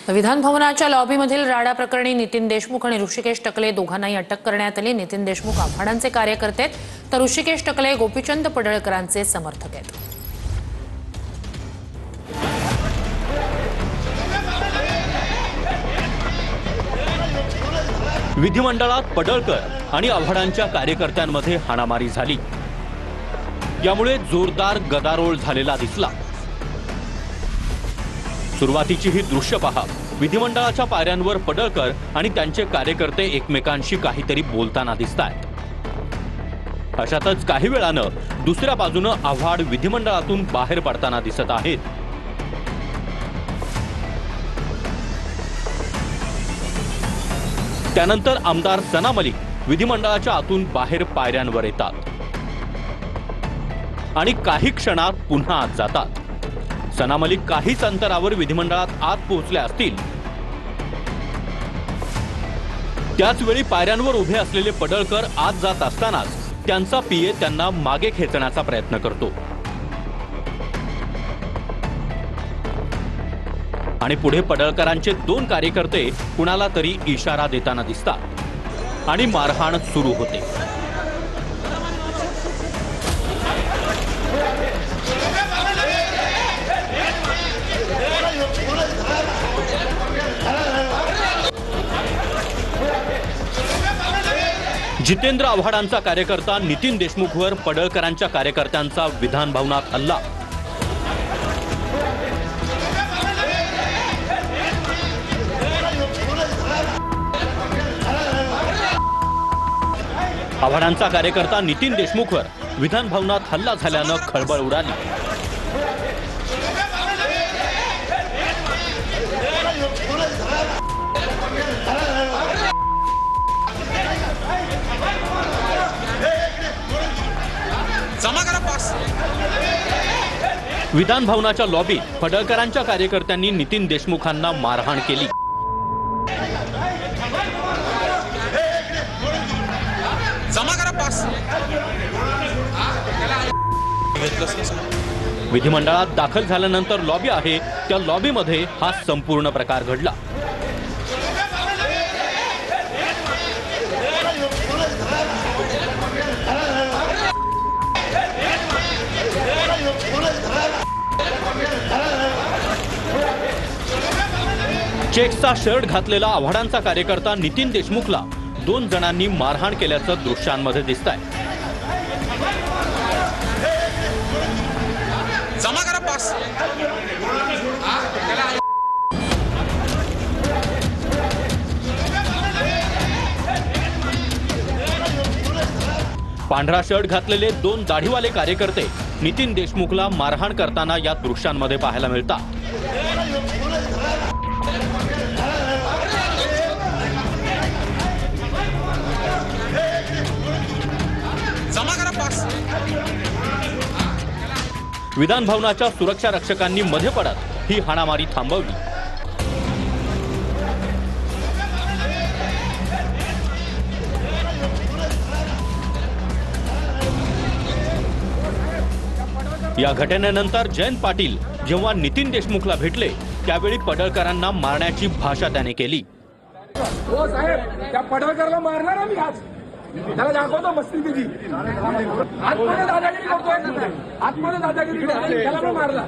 विधान भवनाच्या लॉबीमधील राडा प्रकरणी नितीन देशमुख आणि ऋषिकेश टकले दोघांनाही अटक करण्यात आली। नितीन देशमुख आव्हाडांचे कार्यकर्ते आहेत तर ऋषिकेश टकले गोपीचंद पडळकरांचे समर्थक आहेत। विधिमंडळात पडळकर आणि आव्हाडांच्या कार्यकर्त्यांमध्ये हाणामारी झाली। यामुळे जोरदार गदारोळ झालेला दिसला। सुरुवातीची ही दृश्य पहा। विधिमंडळाच्या पायऱ्यांवर पडळकर आणि त्यांचे कार्यकर्ते एकमेकांशी काहीतरी बोलताना दिसतायत। अशातच काही वेळानं दुसऱ्या बाजूनं आव्हाड विधिमंडळातून बाहेर पडताना दिसत आहेत। त्यानंतर आमदार सना मलिक विधिमंडळाच्या आतून बाहेर पायऱ्यांवर येतात आणि काही क्षणात पुन्हा आत जातात। सना मलिक काहीच अंतरावर विधिमंडळात आत पोहोचले असतील। त्याच वेळी पायऱ्यांवर उभे असलेले पडळकर आत जात असतानाच त्यांचा पीए त्यांना मागे खेचण्याचा प्रयत्न करतो आणि पुढे पडळकरांचे दोन कार्यकर्ते कुणाला तरी इशारा देताना दिसतात आणि मारहाण सुरू होते। जितेंद्र आव्हाडांचा कार्यकर्ता नितीन देशमुखवर पडळकरांच्या कार्यकर्त्यांचा विधान भवनात हल्ला। आव्हाडांचा कार्यकर्ता नितीन देशमुखवर विधान भवनात हल्ला झाल्यानं खळबळ उडाली। विधान भवनाच्या लॉबीत पडळकरांच्या कार्यकर्त्यांनी नितीन देशमुखांना मारहाण केली। विधिमंडळात दाखल झाल्यानंतर लॉबी आहे त्या लॉबीमध्ये हा संपूर्ण प्रकार घडला। चेक्सचा शर्ट घातलेला आव्हाडांचा कार्यकर्ता नितीन देशमुखला दोन जणांनी मारहाण केल्याचं दृश्यांमध्ये दिसतंय। पांढरा शर्ट घातलेले दोन दाढीवाले कार्यकर्ते नितीन देशमुखला मारहाण करताना या दृश्यांमध्ये पाहायला मिळतात। विधान भवनाच्या सुरक्षा रक्षकांनी मध्ये पडत ही हाणामारी थांबवली। या घटनेनंतर जयंत पाटील जेव्हा नितीन देशमुखला भेटले त्यावेळी पडळकरांना मारण्याची भाषा त्याने केली। हो साहेब, त्या पडळकरला मारणार आम्ही आज, त्याला दाखवतो मस्ती तिची। आतमध्ये दादागिरी करतोय, आतमध्ये दादागिरी करतोय, त्याला पण मारला।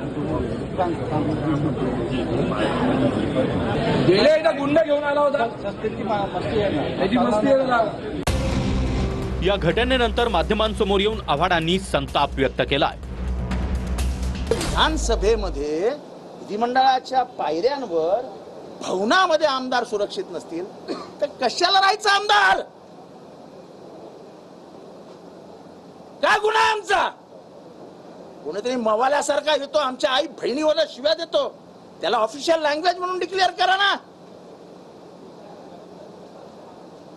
गेले एकदा गुंड घेऊन आला होता, त्याची मस्ती आहे। या घटनेनंतर माध्यमांसमोर येऊन आव्हाडांनी संताप व्यक्त केलाय। विधानसभेमध्ये विधिमंडळाच्या पायऱ्यांवर भवनामध्ये आमदार सुरक्षित नसतील तर कशाला राहायचं आमदार? काय गुन्हा आमचा? कोणीतरी मवाल्यासारखा येतो, आमच्या आई बहिणीवर शिव्या देतो, त्याला ऑफिशियल लँग्वेज म्हणून डिक्लेअर करा ना।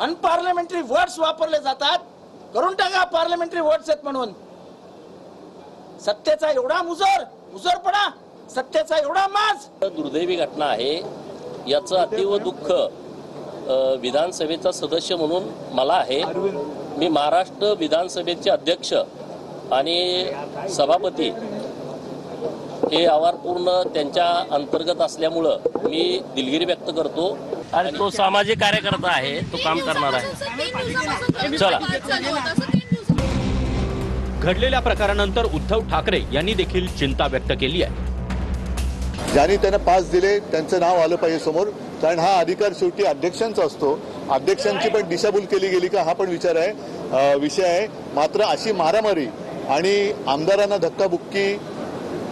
अनपार्लमेंटरी वर्ड्स वापरले जातात, करून टाका पार्लमेंटरी वर्ड्स आहेत म्हणून। सत्तेचा एवढा मुजरपणा, सत्तेचा एवढा माज। दुर्दैवी घटना आहे, याचं अतीव दुःख विधानसभेचा सदस्य म्हणून मला आहे। मी महाराष्ट्र विधानसभेचे अध्यक्ष आणि सभापती हे अहवाल पूर्ण त्यांच्या अंतर्गत असल्यामुळं मी दिलगिरी व्यक्त करतो आणि तो सामाजिक कार्यकर्ता आहे, तो काम करणार आहे. चला. घडलेल्या प्रकारानंतर उद्धव ठाकरे यांनी देखील चिंता व्यक्त केली आहे. ज्यांनी त्यांना पास दिले त्यांचं नाव आलं पाहिजे समोर, कारण हा अधिकार शेवटी अध्यक्षांचा असतो. अध्यक्षांची पण दिशाभूल केली गेली का हा पण विषय आहे. मात्र अशी मारामारी आणि आमदारांना धक्काबुक्की,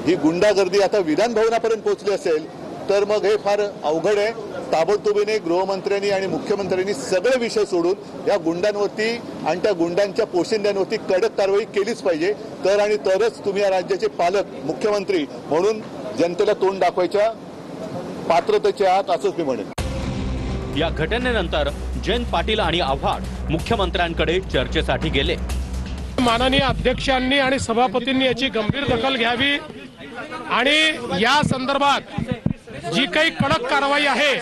ही गुंडागर्दी आता विधान भवनापर्यंत पोहोचली असेल तर मग हे फार अवघड आहे. ताबडतोबीने गृहमंत्र्यांनी आणि मुख्यमंत्र्यांनी सगळे विषय सोडून या गुंडांवरती आणि त्या गुंडांच्या पोशिंद्यांवरती कडक कारवाई केलीच पाहिजे. तरच तुम्ही या राज्याचे पालक मुख्यमंत्री म्हणून जनतेला तोंड दाखवायच्या पात्रतेचे आहात असंच मी म्हणेन. या घटनेनंतर जयंत पाटील आणि आव्हाड मुख्यमंत्र्यांकडे चर्चेसाठी गेले. माननीय अध्यक्षांनी आणि सभापतींनी याची गंभीर दखल घ्यावी आणि या संदर्भात जी काही कडक कारवाई आहे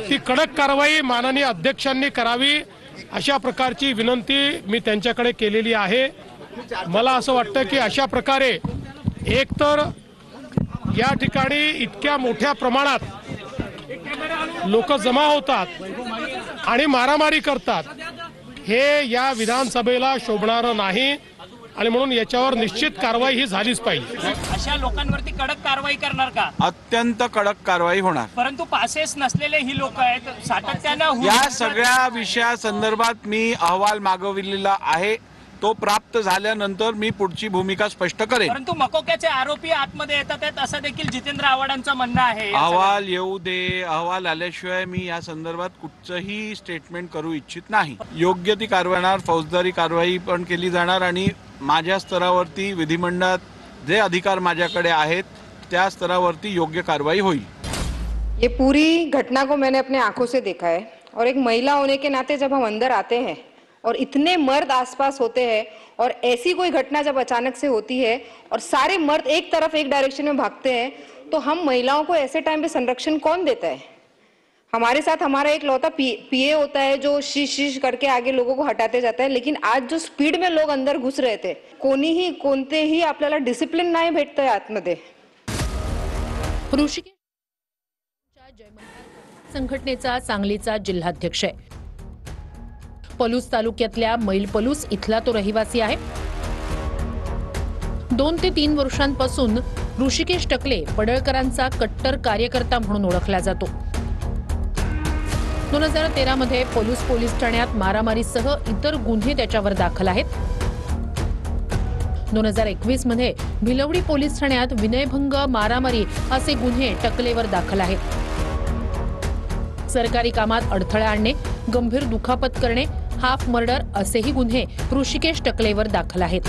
ती कडक कारवाई माननीय अध्यक्षांनी करावी अशा प्रकारची विनंती मी त्यांच्याकडे केलेली आहे. मला असं वाटतं की अशा प्रकारे एकतर या ठिकाणी इतक्या मोठ्या प्रमाणात लोक जमा होतात आणि मारामारी करतात, हे या विधानसभेला शोभणारं नाही आणि म्हणून याच्यावर निश्चित कारवाई ही झालीच पाहिजे. अशा लोकांवरती कडक कारवाई करणार का? अत्यंत कडक कारवाई होणार. परंतु पासेस नसलेले ही लोक आहेत, सातत्यानं या सगळ्या विषयासंदर्भात मी अहवाल मागविलेला आहे. तो प्राप्त झाल्यानंतर मी पुढची भूमिका स्पष्ट करेन. परंतु मकोक्याचे आरोपी आतमध्ये येतात आहेत असं देखील जितेंद्र आव्हाडांचं म्हणणं आहे. अहवाल येऊ दे, अहवाल आल्याशिवाय मी या संदर्भात कुठचंही स्टेटमेंट करू इच्छित नाही. योग्य ती कारवाई, फौजदारी कारवाई पण केली जाणार आणि माझ्या स्तरावरती विधिमंडळात जे अधिकार माझ्याकडे आहेत त्या स्तरावरती योग्य कारवाई होईल. ये पूरी घटना को मैंने अपने आंखों से देखा है और एक महिला होने के नाते जब हम अंदर आते हैं और इतने मर्द आसपास होते हैं और ऐसी कोई घटना जब अचानक से होती है और सारे मर्द एक तरफ एक डायरेक्शन में भागते हैं तो हम महिलाओं को ऐसे टाइम पे संरक्षण कौन देता है? हमारे साथ हमारा एक लौता पीए होता है जो शीश शीश करके आगे लोगों को हटाते जाता है. लेकिन आज जो स्पीड में लोग अंदर घुस रहे थे, कोणतेही आपल्याला डिसिप्लिन नाही भेटतंय आतमध्ये. ऋषिकेश संघटनेचा सांगलीचा जिल्हाध्यक्ष आहे. पलूस तालुक्यातल्या मैलपलूस इथला तो रहिवासी आहे. 2 ते 3 वर्षांपासून ऋषिकेश टकले पडळकरांचा कट्टर कार्यकर्ता म्हणून ओळखला जातो. 2013 मध्ये पलूस पोलीस ठाण्यात मारामारीसह इतर गुन्हे त्याच्यावर दाखल आहेत. 2021 मध्ये भिलवडी पोलीस ठाण्यात विनयभंग, मारामारी असे गुन्हे टकलेवर दाखल आहेत. सरकारी कामात अडथळा आणणे, गंभीर दुखापत करणे, हाफ मर्डर असेही गुन्हे ऋषिकेश टकलेवर दाखल आहेत.